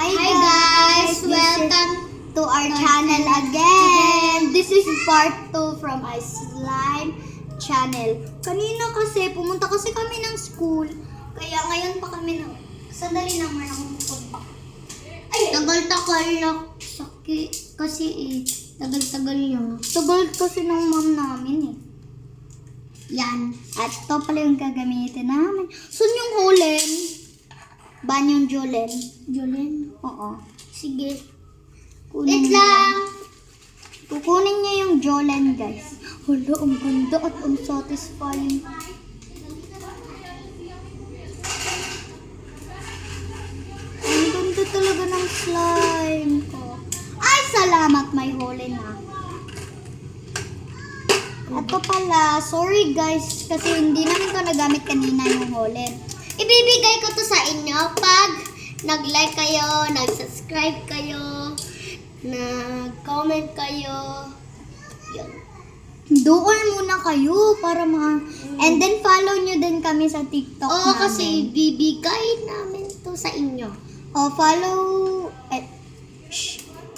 Hi guys! Welcome to our channel again. This is part 2 from my slime channel. Kanina kasi, pumunta kasi kami ng school. Kaya ngayon pa kami na, sandali naman ako pupunta. Ay! Tagal-tagal na sakit kasi tagal-tagal niya. Tagal kasi ng mom namin Yan. At ito pala yung gagamitin namin. Saan yung hulen? Banyong Jolen. Jolen? Oo. Sige. Wait lang. Kukunin niya yung Jolen, guys. Hala, ang ganda at ang satisfying. Ang ganda talaga ng slime ko. Ay, salamat, may hole na. Ito pala, sorry guys, kasi hindi namin ito nagamit kanina yung hole. Ibibigay ko to sa inyo pag nag-like kayo, nag-subscribe kayo, nag-comment kayo. Yun. Doon muna kayo para And then follow nyo din kami sa TikTok namin. Kasi bibigay namin to sa inyo. Follow...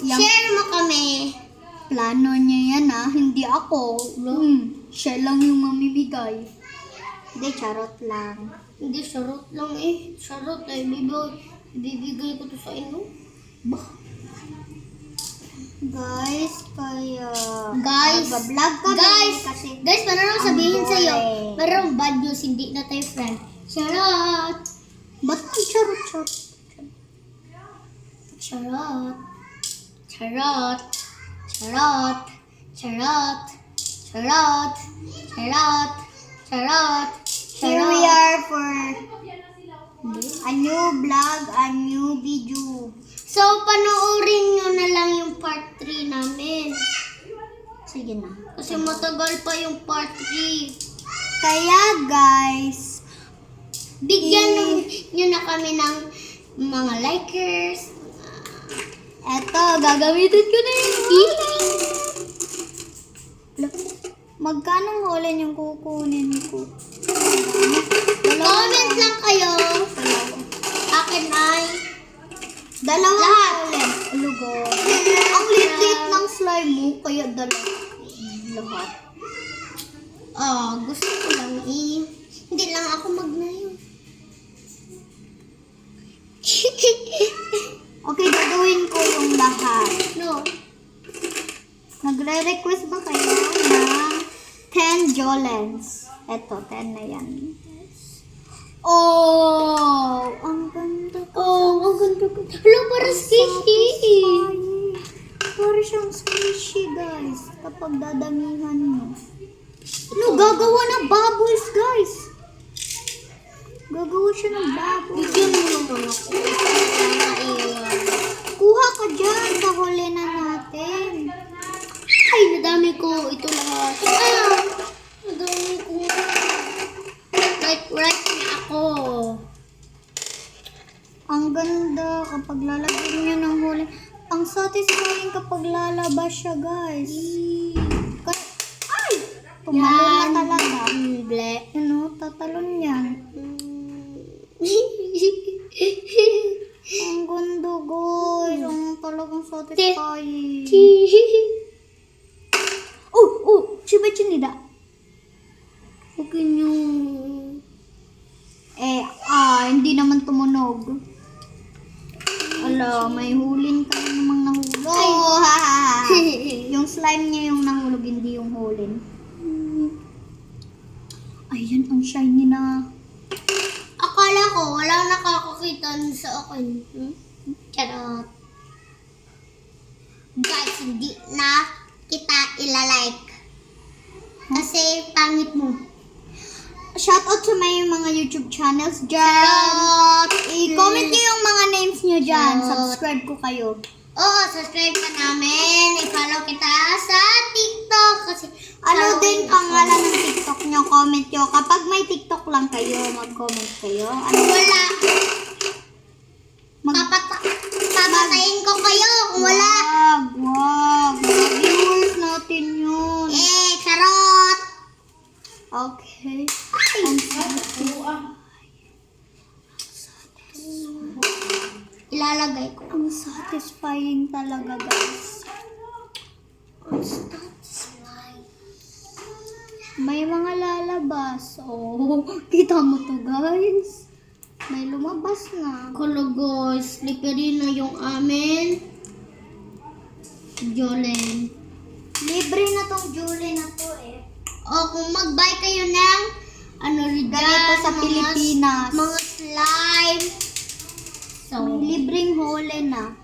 Share mo kami. Plano niya yan hindi ako. Siya lang yung mamibigay. Hindi, charot lang. Hindi, charot lang Charot ibibigay ko to sa inyo. Bah. Guys, kaya... Guys, vlog kami. Guys, parang sabihin sa'yo, parang bad news, hindi na tayo friend. Charot. Ba't ang charot? Charot. Charot. Charot. Charot. Charot. Charot. Charot. Here we are for a new vlog, a new video. So, panoorin nyo na lang yung part 3 namin. Sige na. Kasi matagal pa yung part 3. Kaya guys, bigyan nyo na kami ng mga likers. Eto, gagamitin ko na yun. Magkano hulen yung kukunin ko? Comment lang kayo. Akin ay dalawa hulen. Lugo. Ang liit ng slime mo, kaya lahat. Gusto ko lang hindi lang ako magnayo. Okay, gagawin ko yung lahat. No. Nagre-request ba kayo ng 10 Jolens? Eto, 10 na yan. Ang ganda ko. Ang ganda ko. Hello, para squishy. Para siyang squishy, guys. Kapag dadamihan mo. Gagawa ng bubbles, guys. Gagawa siya ng bubbles. Bigyan mo naman ako. Kuha ka dyan sa huli na natin. Ay, nadami ko ito lahat. Nadami ko. Right na ako. Ang ganda kapag lalagyan nyo ng huli. Ang satisfying kapag lalabas siya, guys. Ay! Tumalon na talaga. Tatalon yan. Ang ganda, guys. Ang talagang satisfying. Shiba chinida. Okay nyo. Hindi naman tumunog. Ala, may hulin ka namang nahulog. Yung slime niya yung nahulog, hindi yung hulin. Ayan, ang shiny na. Akala ko, walang nakakakita sa akin. Charot. Guys, hindi na kita ilalike. Kasi pangit mo. Shoutout sa may mga YouTube channels dyan. I-comment nyo yung mga names nyo dyan. Subscribe ko kayo. Oo, subscribe ka namin. I-follow kita sa TikTok. Kasi ano din pangalan ng TikTok nyo? Comment nyo. Kapag may TikTok lang kayo, mag-comment kayo. Wala. Papatayin ko kayo kung wala. Wag. Viewers natin yun. Charot. Okay. Ilalagay try ko. Ang satisfying talaga, guys. Ang satisfying. May mga lalabas. Oh, kita mo to, guys. May lumabas na. Kala guys, slippery na yung amin. Jolen. Libre na tong Julie na to eh. O kung mag-buy kayo ng ano rin Ganito sa mga- Pilipinas. Mga slime. So, May libreng hole na.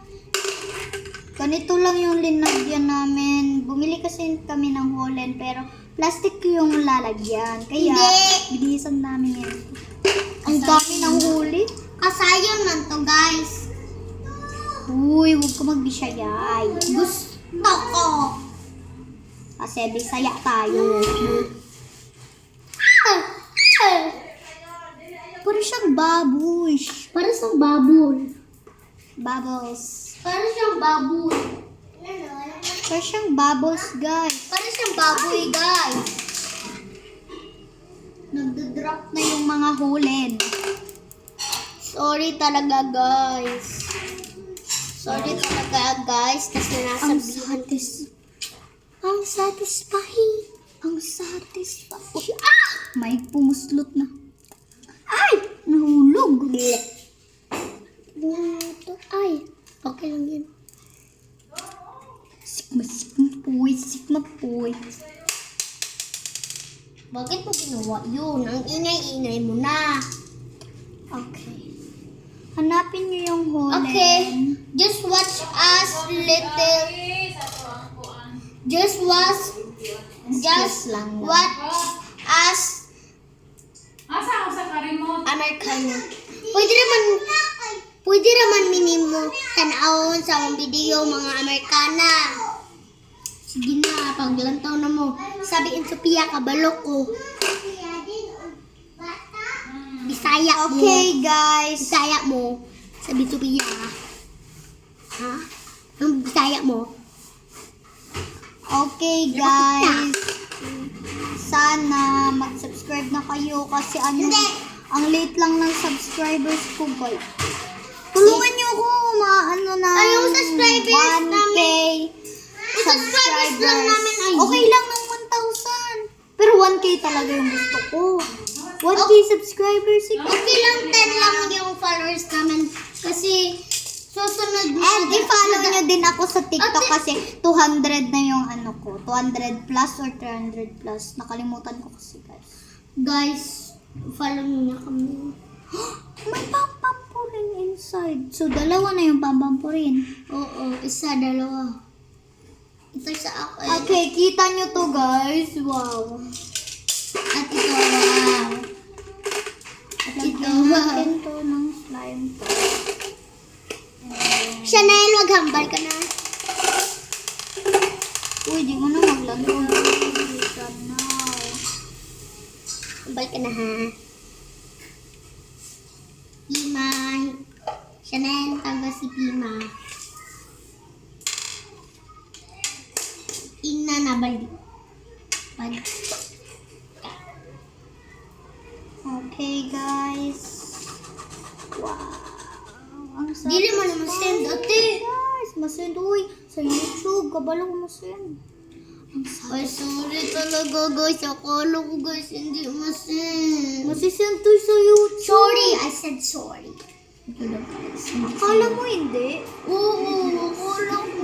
Ganito lang yung linagyan namin. Bumili kasi kami ng holen pero plastic yung lalagyan. Kaya Hindi. binisan namin yan. Ang Kasayang dami ng na. huli. kasayang man to guys. Uy, huwag ka magbisayay. Gusto ko. Kasi bisaya tayo. Parang siyang baboy. Para sa baboy. Bubbles. Para siyang baboy. Parang siyang bubbles, guys. Para siyang baboy guys. Nagdo-drop na yung mga hulen. Sorry talaga guys. Sorry talaga guys kasi Ang nasabihan. Ang satisfying. Ang satisfying. Ah! May pumuslot na. Ay! Nahulog. Ay, okay lang yun. Sikma poy. Bakit mo ginawa yun? Ang ingay-ingay mo na. Okay. Hanapin niyo yung hulen. Okay, just watch us little. Just Excuse lang. watch us Asa ako sa ka-remote? Americana. Pwede naman minimo tanawon sa akong video mga Amerikana. Sige na, paglantaw na mo. Sabihin Sophia, kabalo ko. Bisaya mo. Okay, guys. Bisaya mo. Sabi Sophia. Ha? Ang Bisaya mo. Okay, guys. Sana mag-subscribe na kayo kasi Hindi. ang late lang ng subscribers ko, guys. Tulungan niyo ako maano na Ay, yung subscribers 1K namin. Yung subscribers lang namin ay Okay lang ng 1,000. Pero 1K talaga yung gusto ko. 1K subscribers. Okay lang, 10 lang yung followers namin. Kasi, susunod na. And i-follow nyo din ako sa TikTok Ate- kasi 200 na yung ano ko. 200 plus or 300 plus. Nakalimutan ko kasi, guys. Guys, follow niyo kami. May pampampurin inside. So, dalawa na yung pampampurin. Oo, isa, dalawa. Ito sa akin. Okay, kita nyo to, guys. Wow. At ito, wow. At ito, Lagyan wow. natin to ng slime to. Chanel, maghambal ka na. Uy, di mo na maglaro. Now. Hambal ka na ha. Pima. Chanel, tanggal si Pima. Ina na balik. Okay, guys. Wow. Ang sarap. Dili mo naman send, ate. Guys, masend. Uy, sa YouTube. Kabalo ko masend. Ang sarap. Ay, sorry talaga guys. Akala ko guys, hindi masend. Masisend to sa YouTube. Sorry, I said sorry. Akala mo hindi? Oo, akala ko.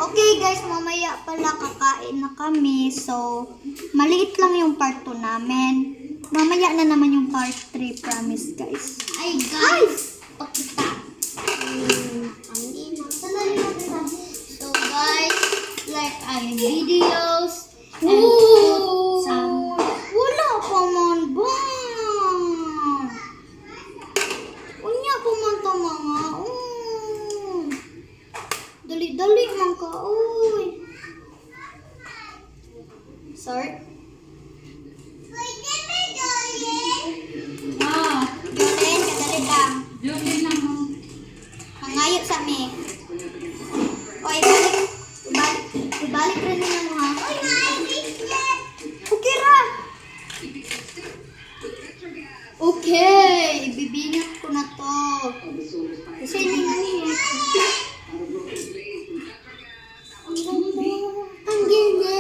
Okay guys, mamaya pala kakain na kami. So, maliit lang yung part 2 namin. Mamaya na naman yung part 3, promise guys. Ay, guys. Pakita. So, guys, like our videos. And put some. Wala pa man ba? Unya pa man to mga. Dali-dali man ka. Uy. Sir? Ah, Julen, kadali lang. yun din lang. Mangayot sa mi. O, ibalik. Ibalik rin nila mo ha. Okay ra. Okay, ibibinat ko na to. Kasi hindi Ang ganda. Ang ganda.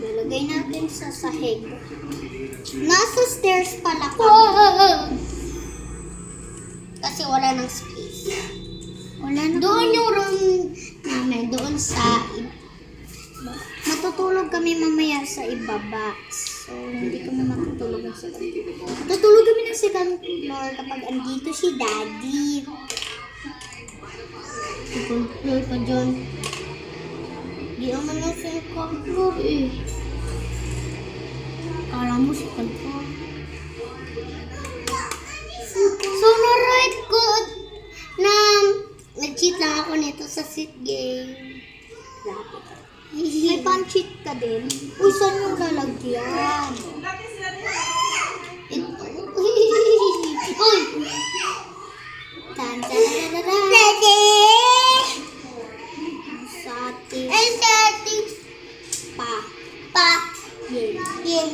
Lalagay natin sa sahig. Nasa stairs pala kami. Kasi wala nang space. Wala na Doon yung room namin. Doon sa... Matutulog kami mamaya sa ibaba. So, hindi kami matutulog ng second floor. Tutulog kami ng second floor kapag andito si Daddy. Second floor pa dyan. Di naman na second floor eh. Kala mo second floor. So, na-right ko na nag-cheat lang ako nito sa sit game. May pan-cheat ka din. Uy, saan yung lalagyan? Ito. Uy! Tan-tan-tan-tan. Ready? Sa ating And setting pa. pa. Yay. Yay.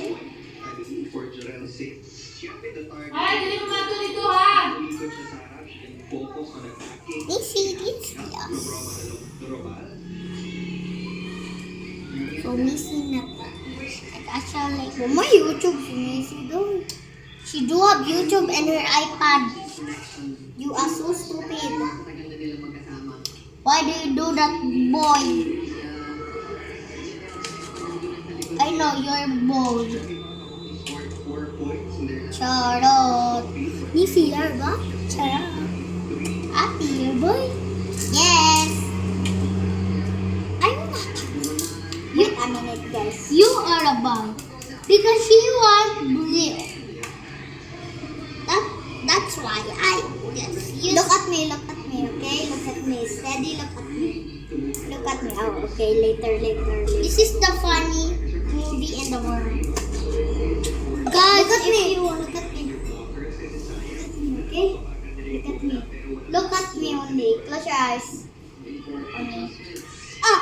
Ay, dili mo mato dito ha. This is yes. So, missing na pa. Actually, Oh, may YouTube si Missy doon. she do have YouTube and her iPad. You are so stupid. Why do you do that, boy? I know you're bold. Charot. Missy, are ba? Charot. Happy, boy? Yes. I'm not. Wait a minute, guys. You are a boy. Because she wants blue. That's why I just use... Look at me, okay? Look at me. Steady, look at me. Look at me. Oh, okay. Later. This is the funny movie in the world. Guys, Look at if me. you want... Look at me. Okay? Look at me. Look at me only. Close your eyes. Only. Ah!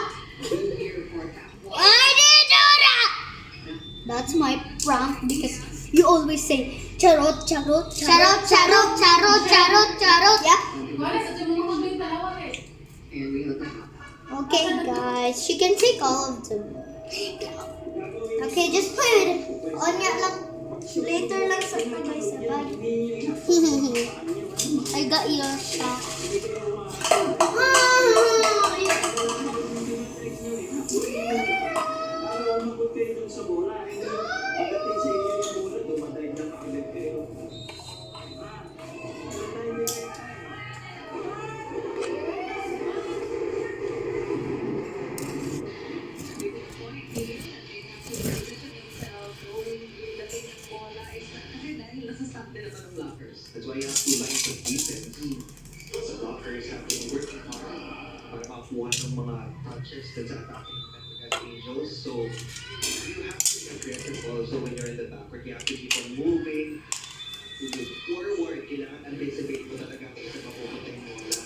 I didn't do that! That's my prank because you always say charot. Charot, charot, charot, charot, charot. Yeah. Wala sa tumulong din dalawa eh. Okay, guys. She can take all of them. Okay, just put it on your lang. Later lang sa guys. Bye. I got your shot. That's why you have two lines of defense. The blockers have been working hard para makuha ng mga touches dun sa attacking Megagan Angels. So, you have to be aggressive also when you're in the backcourt. You have to keep on moving. To move forward, kailangan anticipate mo talaga kung sa mapupunta yung bola.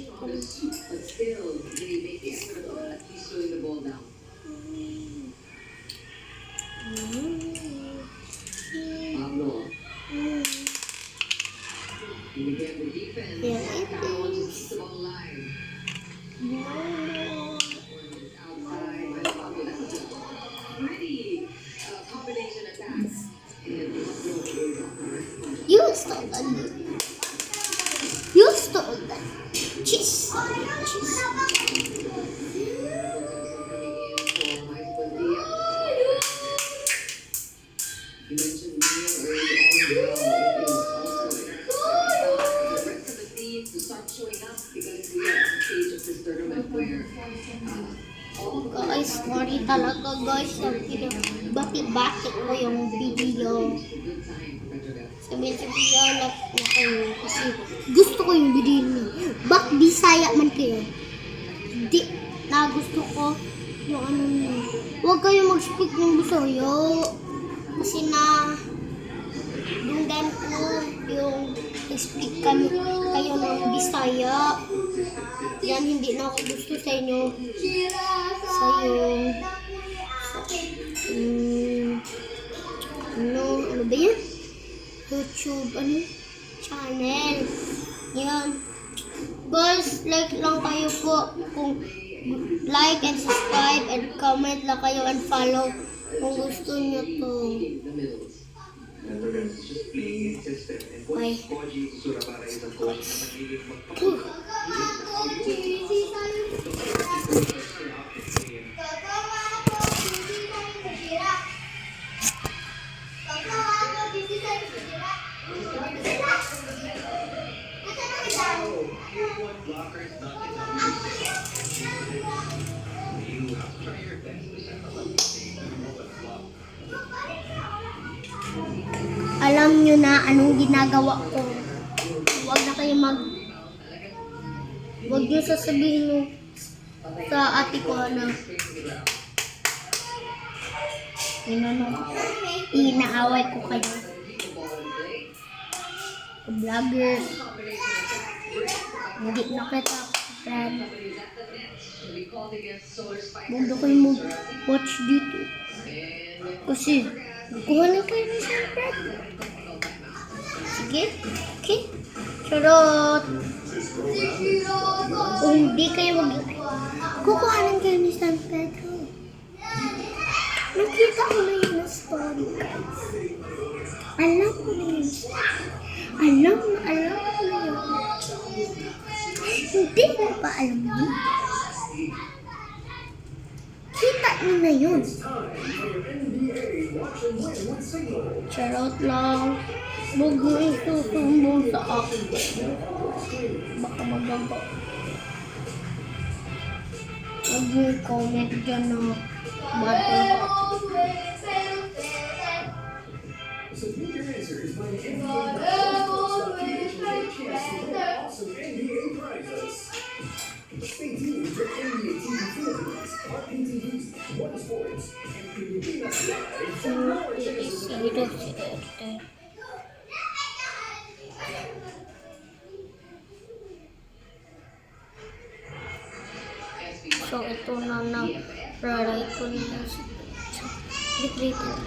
But still, they make the effort of at least slowing the ball down. Pablo. And again, the defense. Now wants to keep the ball alive. It's outside by Pablo. That's a pretty combination attacks. And Pablo. You stole that. You stole that. Cheese. You mentioned Neil early on how it is also the rest of the team to start showing up because we are at the stage of this tournament where Guys, sorry talaga guys. Bati-bati ko yung video. good time for Petrogas. Sabi-sabihan na kayo kasi gusto ko yung video niyo. Bak Bisaya man kayo. Di na gusto ko yung ano niyo. Huwag kayo mag-speak ng Bisaya. Kasi na yung ganito yung explain kami kayo ng Bisaya. Yan, hindi na ako gusto sa inyo. Ano ba yan? YouTube, channel. Yan. Guys, like lang kayo po. Kung like and subscribe and comment lang kayo and follow kung gusto nyo to. And the rest is just being insistent. And Why? Koji Surabara is a coach na magiging blockers not enough. You have to try your best to set up a mistake and block. Alam nyo na anong ginagawa ko. Huwag na kayo Huwag nyo sasabihin mo sa ate ko na inaaway ko kayo. Vlogger. Hindi na kita friend. Huwag na kayo mag-watch dito. Kasi kuha na kayo ng friend. Sige. Okay. Charot. Kung hindi kayo kukuhanan kayo ni San Pedro. Nakita ko na yun na story, guys. Alam ko na yun. Alam ko na yun. Hindi mo pa alam yun. Kita mo na yun. Charot lang. Huwag mo isusumbong sa akin. Baka magaga. Huwag mo i-comment dyan na bata. So, ito na na-ride ko na sa